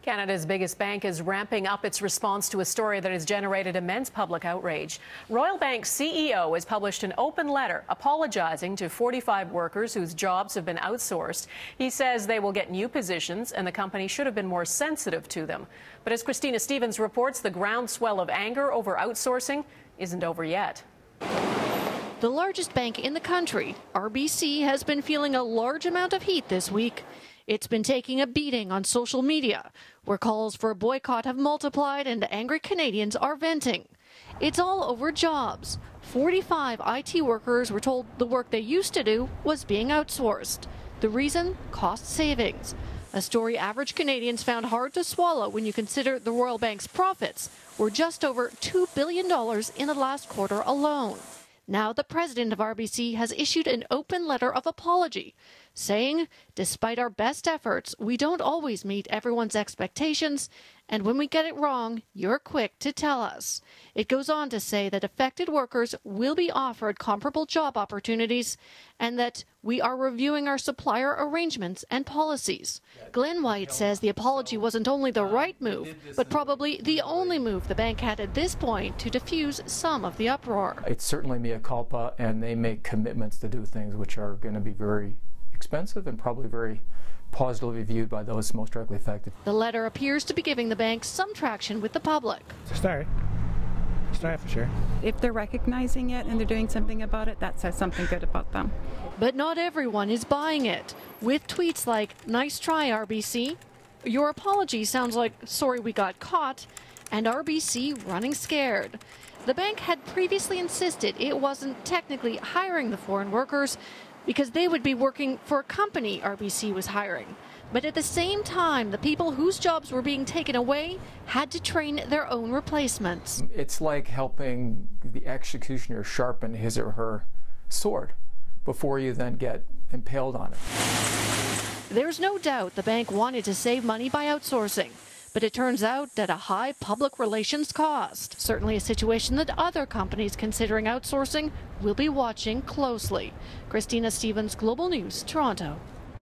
Canada's biggest bank is ramping up its response to a story that has generated immense public outrage. Royal Bank's CEO has published an open letter apologizing to 45 workers whose jobs have been outsourced. He says they will get new positions and the company should have been more sensitive to them. But as Christina Stevens reports, the groundswell of anger over outsourcing isn't over yet. The largest bank in the country, RBC, has been feeling a large amount of heat this week. It's been taking a beating on social media, where calls for a boycott have multiplied and angry Canadians are venting. It's all over jobs. 45 IT workers were told the work they used to do was being outsourced. The reason? Cost savings. A story average Canadians found hard to swallow when you consider the Royal Bank's profits were just over $2 billion in the last quarter alone. Now the president of RBC has issued an open letter of apology, saying, despite our best efforts, we don't always meet everyone's expectations, and when we get it wrong, you're quick to tell us. It goes on to say that affected workers will be offered comparable job opportunities and that we are reviewing our supplier arrangements and policies. Glenn White says the apology wasn't only the right move, but probably the only move the bank had at this point to diffuse some of the uproar. It's certainly mea culpa, and they make commitments to do things which are going to be very expensive and probably very positively viewed by those most directly affected. The letter appears to be giving the bank some traction with the public. It's a start. Start for sure. If they're recognizing it and they're doing something about it, that says something good about them. But not everyone is buying it, with tweets like, "Nice try, RBC," "Your apology sounds like sorry we got caught," and "RBC running scared." The bank had previously insisted it wasn't technically hiring the foreign workers because they would be working for a company RBC was hiring. But at the same time, the people whose jobs were being taken away had to train their own replacements. It's like helping the executioner sharpen his or her sword before you then get impaled on it. There's no doubt the bank wanted to save money by outsourcing, but it turns out at a high public relations cost. Certainly a situation that other companies considering outsourcing will be watching closely. Christina Stevens, Global News, Toronto.